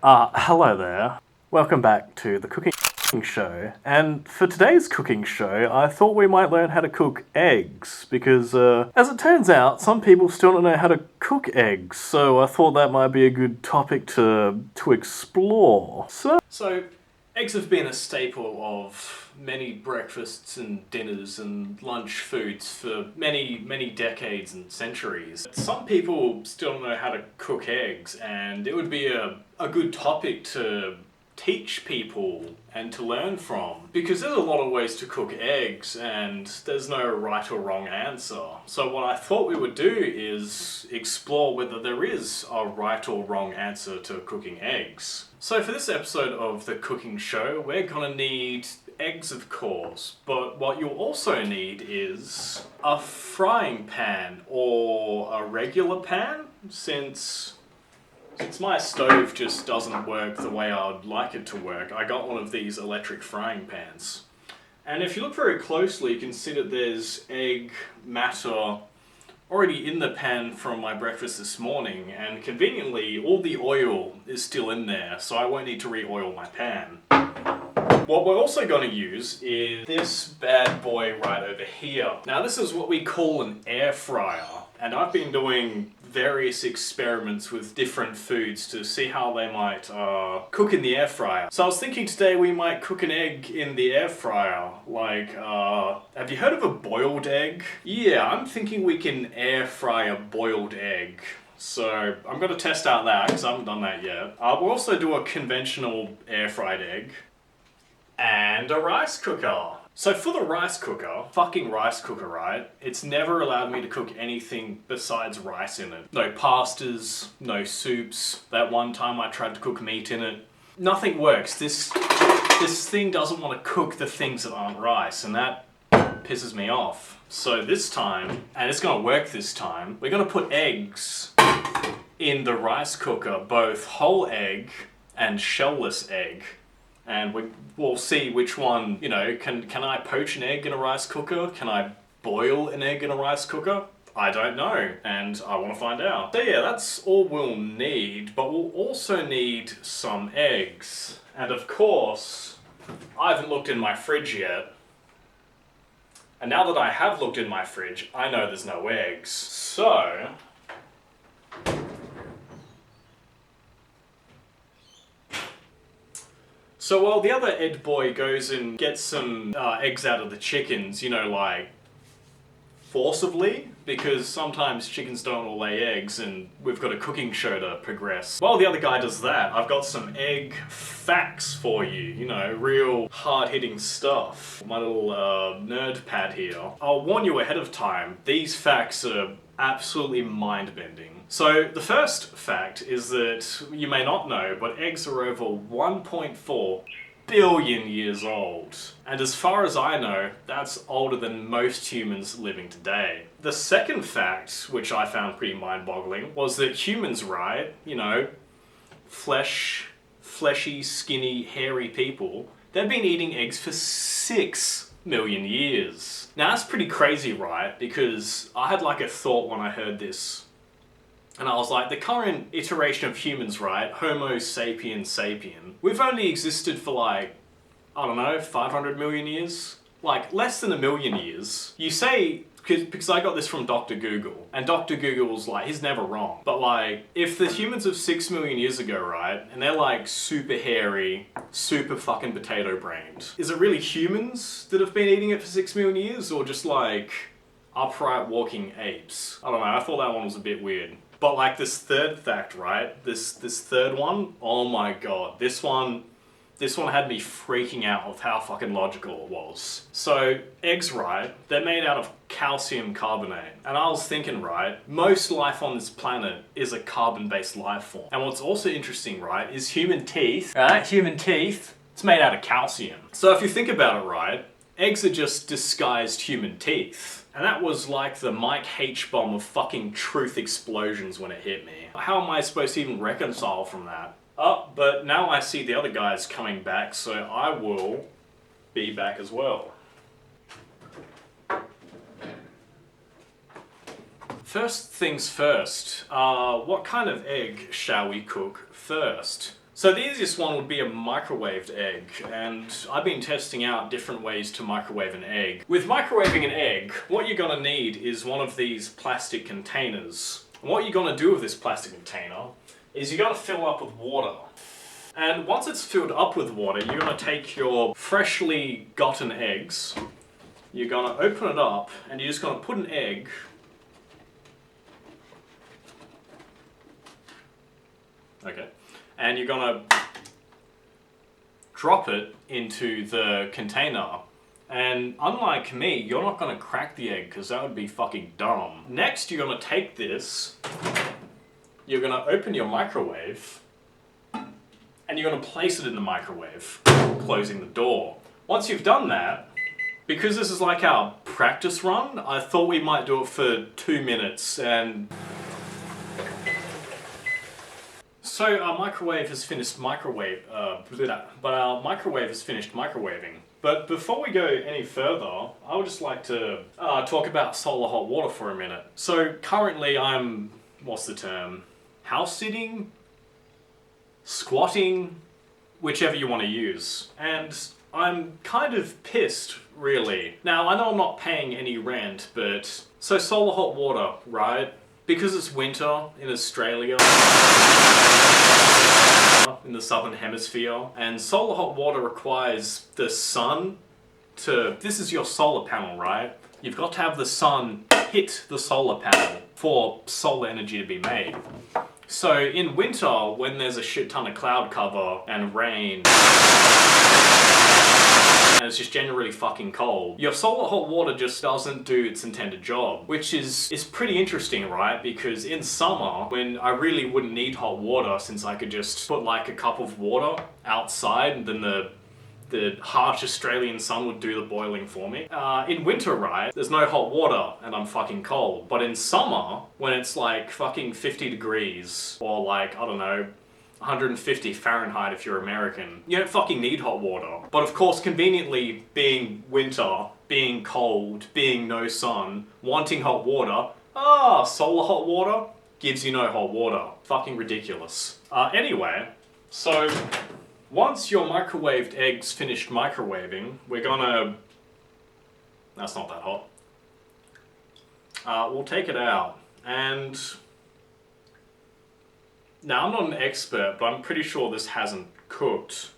Hello there. Welcome back to the cooking show. And for today's cooking show, I thought we might learn how to cook eggs because, as it turns out, some people still don't know how to cook eggs. So I thought that might be a good topic to explore. So eggs have been a staple of many breakfasts and dinners and lunch foods for many decades and centuries. Some people still don't know how to cook eggs, and it would be a good topic to teach people and to learn from, because there's a lot of ways to cook eggs and there's no right or wrong answer. So what I thought we would do is explore whether there is a right or wrong answer to cooking eggs. So for this episode of the cooking show, we're gonna need eggs, of course, but what you'll also need is a frying pan or a regular pan, since my stove just doesn't work the way I would like it to work. I got one of these electric frying pans. And if you look very closely, you can see that there's egg matter already in the pan from my breakfast this morning, and conveniently all the oil is still in there, so I won't need to re-oil my pan. What we're also going to use is this bad boy right over here. Now this is what we call an air fryer, and I've been doing various experiments with different foods to see how they might cook in the air fryer. So I was thinking today we might cook an egg in the air fryer. Like, have you heard of a boiled egg? Yeah, I'm thinking we can air fry a boiled egg. So I'm going to test out that because I haven't done that yet. We'll also do a conventional air fried egg and a rice cooker. So for the rice cooker, fucking rice cooker, right? It's never allowed me to cook anything besides rice in it. No pastas, no soups. That one time I tried to cook meat in it. Nothing works. This thing doesn't want to cook the things that aren't rice, and that pisses me off. So this time, and it's gonna work this time, we're gonna put eggs in the rice cooker, both whole egg and shellless egg. And we'll see which one, you know, can I poach an egg in a rice cooker? Can I boil an egg in a rice cooker? I don't know, and I want to find out. So yeah, that's all we'll need, but we'll also need some eggs. And of course, I haven't looked in my fridge yet. And now that I have looked in my fridge, I know there's no eggs. So while the other Ed boy goes and gets some eggs out of the chickens, you know, like, forcibly, because sometimes chickens don't all lay eggs and we've got a cooking show to progress. While the other guy does that, I've got some egg facts for you, you know, real hard-hitting stuff. My little nerd pad here. I'll warn you ahead of time, these facts are absolutely mind-bending. So the first fact is that you may not know, but eggs are over 1.4 billion years old. And as far as I know, that's older than most humans living today. The second fact, which I found pretty mind-boggling, was that humans, right, you know, fleshy, skinny, hairy people, they've been eating eggs for 6 million years. Now that's pretty crazy, right? Because I had like a thought when I heard this. And I was like, the current iteration of humans, right, Homo sapiens sapien, we've only existed for like, I don't know, 500 million years? Like, less than 1 million years. You say, because I got this from Dr. Google, and Dr. Google's like, he's never wrong. But like, if the humans of 6 million years ago, right, and they're like super hairy, super fucking potato brained, is it really humans that have been eating it for 6 million years, or just like upright walking apes? I don't know, I thought that one was a bit weird. But like this third fact, right? This third one, oh my god, this one had me freaking out of how fucking logical it was. So eggs, right? They're made out of calcium carbonate. And I was thinking, right, most life on this planet is a carbon-based life form. And what's also interesting, right, is human teeth. Right? Human teeth, it's made out of calcium. So if you think about it, right, eggs are just disguised human teeth. And that was like the Mike H bomb of fucking truth explosions when it hit me. How am I supposed to even reconcile from that? Oh, but now I see the other guys coming back, so I will be back as well. First things first, what kind of egg shall we cook first? So the easiest one would be a microwaved egg, and I've been testing out different ways to microwave an egg. With microwaving an egg, what you're gonna need is one of these plastic containers. And what you're gonna do with this plastic container is you're gonna fill up with water. And once it's filled up with water, you're gonna take your freshly gotten eggs, you're gonna open it up, and you're just gonna put an egg and you're gonna drop it into the container. And unlike me, you're not gonna crack the egg because that would be fucking dumb. Next, you're gonna take this, you're gonna open your microwave, and you're gonna place it in the microwave, closing the door. Once you've done that, because this is like our practice run, I thought we might do it for 2 minutes and... So our microwave has finished microwaving. But before we go any further, I would just like to talk about solar hot water for a minute. So currently I'm, what's the term? House sitting? Squatting? Whichever you want to use. And I'm kind of pissed, really. Now, I know I'm not paying any rent, but... So solar hot water, right? Because it's winter in Australia, in the southern hemisphere, and solar hot water requires the sun to... This is your solar panel, right? You've got to have the sun hit the solar panel for solar energy to be made. So in winter, when there's a shit ton of cloud cover and rain, and it's just generally fucking cold, your solar hot water just doesn't do its intended job, which is pretty interesting, right? Because in summer, when I really wouldn't need hot water since I could just put like a cup of water outside and then the harsh Australian sun would do the boiling for me. In winter, right, there's no hot water and I'm fucking cold. But in summer, when it's like fucking 50 degrees or like, I don't know, 150 Fahrenheit if you're American, you don't fucking need hot water. But of course, conveniently, being winter, being cold, being no sun, wanting hot water, solar hot water gives you no hot water. Fucking ridiculous. Anyway, so once your microwaved eggs finished microwaving, we're gonna... That's not that hot. We'll take it out, and... Now, I'm not an expert, but I'm pretty sure this hasn't cooked.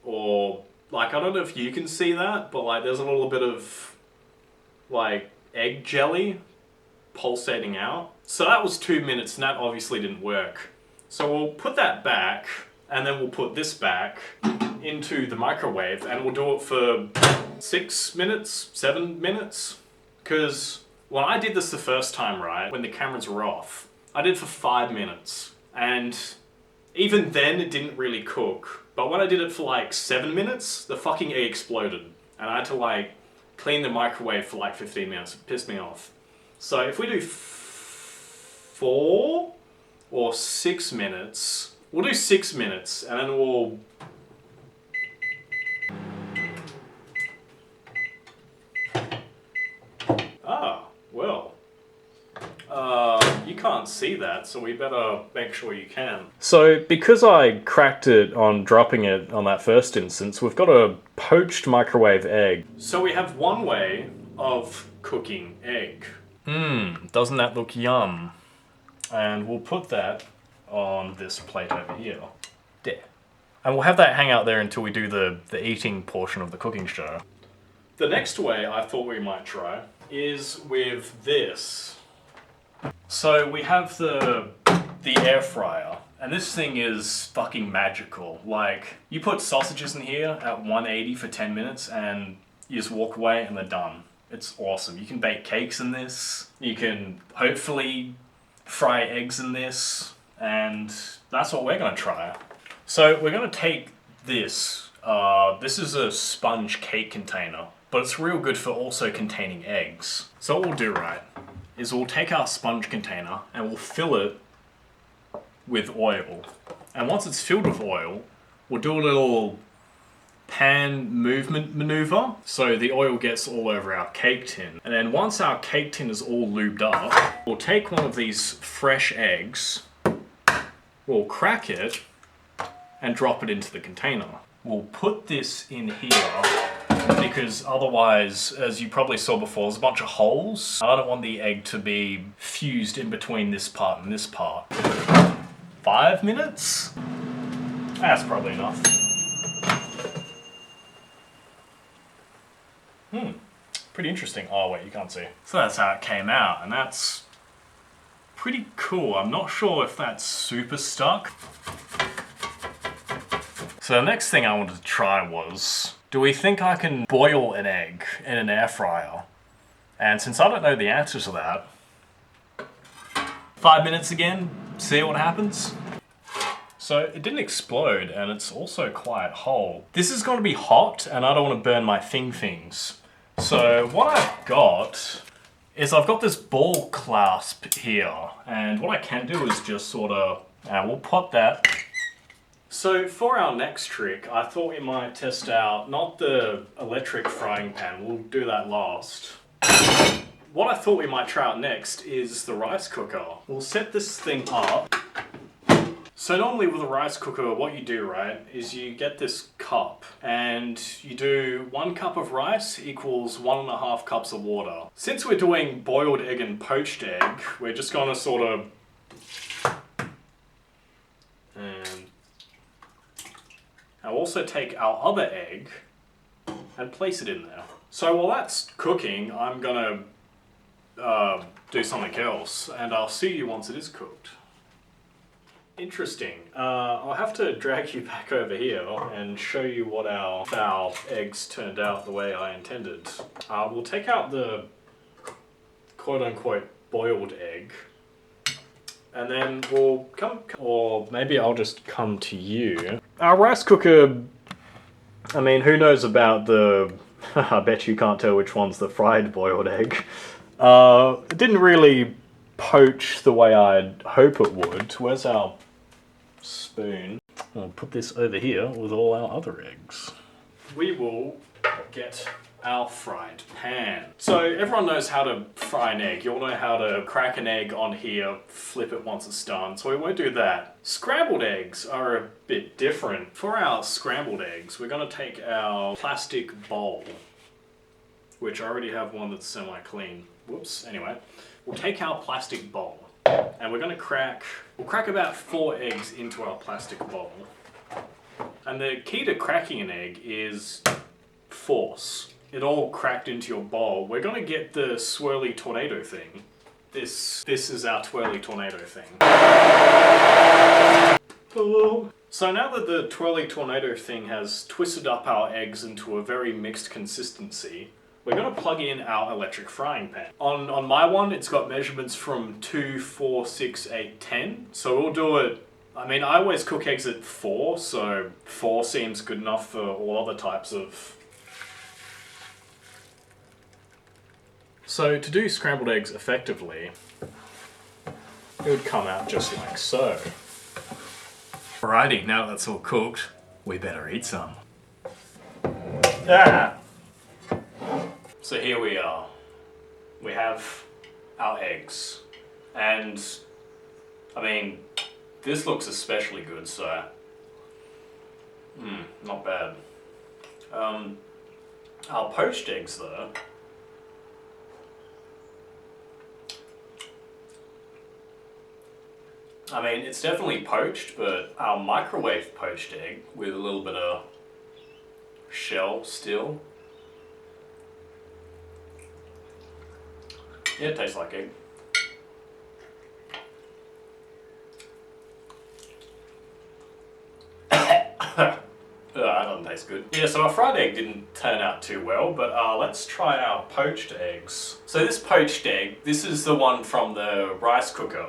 Or, like, I don't know if you can see that, but, like, there's a little bit of, like, egg jelly pulsating out. So that was 2 minutes, and that obviously didn't work. So we'll put that back, and then we'll put this back into the microwave, and we'll do it for 6 minutes, 7 minutes. Because when I did this the first time, right, when the cameras were off, I did it for 5 minutes. And even then, it didn't really cook. But when I did it for like 7 minutes, the fucking egg exploded. And I had to like clean the microwave for like 15 minutes. It pissed me off. So if we do 4 or 6 minutes, we'll do 6 minutes and then we'll... well. You can't see that, so we better make sure you can. So, because I cracked it on dropping it on that first instance, we've got a poached microwave egg. So we have one way of cooking egg. Doesn't that look yum? And we'll put that on this plate over here. There. And we'll have that hang out there until we do the eating portion of the cooking show. The next way I thought we might try is with this. So we have the air fryer, and this thing is fucking magical. Like, you put sausages in here at 180 for 10 minutes and you just walk away and they're done. It's awesome. You can bake cakes in this, you can hopefully fry eggs in this, and that's what we're gonna try. So we're gonna take this. This is a sponge cake container, but it's real good for also containing eggs. So what we'll do, right, is we'll take our sponge container and we'll fill it with oil. And once it's filled with oil, we'll do a little pan movement maneuver so the oil gets all over our cake tin. And then once our cake tin is all lubed up, we'll take one of these fresh eggs, we'll crack it, and drop it into the container. We'll put this in here because otherwise, as you probably saw before, there's a bunch of holes. I don't want the egg to be fused in between this part and this part. 5 minutes? That's probably enough. Pretty interesting. Oh wait, you can't see. So that's how it came out, and that's pretty cool. I'm not sure if that's super stuck. So the next thing I wanted to try was, do we think I can boil an egg in an air fryer? And since I don't know the answer to that, 5 minutes again, see what happens. So it didn't explode, and it's also quite whole. This is going to be hot, and I don't want to burn my things. So what I've got is I've got this ball clasp here, and what I can do is just sort of, we'll pop that. So for our next trick, I thought we might test out not the electric frying pan, we'll do that last. What I thought we might try out next is the rice cooker. We'll set this thing up. So normally with a rice cooker, what you do, right, is you get this cup and you do 1 cup of rice equals 1.5 cups of water. Since we're doing boiled egg and poached egg, we're just gonna sort of, and I'll also take our other egg and place it in there. So while that's cooking, I'm gonna do something else, and I'll see you once it is cooked. Interesting. I'll have to drag you back over here and show you what our eggs turned out the way I intended. We'll take out the quote-unquote boiled egg, and then we'll come, or maybe I'll just come to you. Our rice cooker, I mean, who knows about the, I bet you can't tell which one's the fried boiled egg. It didn't really poach the way I'd hope it would. Where's our spoon? I'll put this over here with all our other eggs. We will get our fried pan. So everyone knows how to fry an egg. You all know how to crack an egg on here, flip it once it's done, so we won't do that. Scrambled eggs are a bit different. For our scrambled eggs, we're going to take our plastic bowl, which I already have one that's semi-clean. Whoops, anyway. We'll take our plastic bowl, and we're going to we'll crack about 4 eggs into our plastic bowl. And the key to cracking an egg is force. It all cracked into your bowl. We're going to get the swirly tornado thing. This is our twirly tornado thing. So now that the twirly tornado thing has twisted up our eggs into a very mixed consistency, we're going to plug in our electric frying pan. On my one, it's got measurements from 2, 4, 6, 8, 10. So we'll do it, I mean, I always cook eggs at 4, so 4 seems good enough for all other types of... So to do scrambled eggs effectively, it would come out just like so. Alrighty, now that that's all cooked, we better eat some. So here we are. We have our eggs. And, I mean, this looks especially good, so... not bad. Our poached eggs, though... I mean, it's definitely poached, but our microwave poached egg with a little bit of shell still. Yeah, it tastes like egg. That doesn't taste good. Yeah, so our fried egg didn't turn out too well, but let's try our poached eggs. So this poached egg, this is the one from the rice cooker.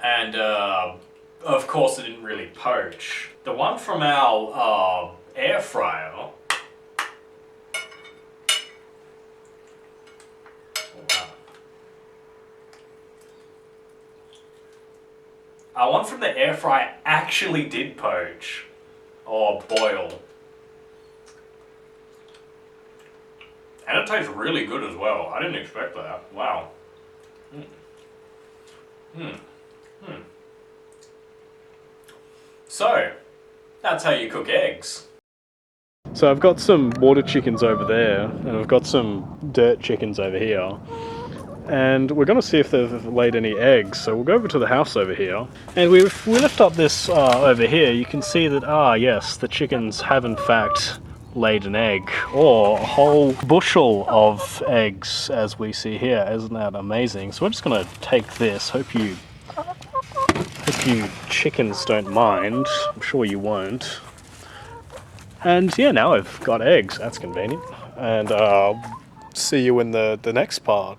And of course it didn't really poach. The one from our air fryer, our one from the air fryer actually did poach, or boil. And it tastes really good as well. I didn't expect that. Wow. So, that's how you cook eggs. So I've got some water chickens over there, and I've got some dirt chickens over here. And we're going to see if they've laid any eggs. So we'll go over to the house over here. And we lift up this over here, you can see that, yes, the chickens have in fact laid an egg, or a whole bushel of eggs, as we see here. Isn't that amazing? So we're just going to take this. Hope you chickens don't mind. I'm sure you won't. And yeah, now I've got eggs. That's convenient. And I'll see you in the next part.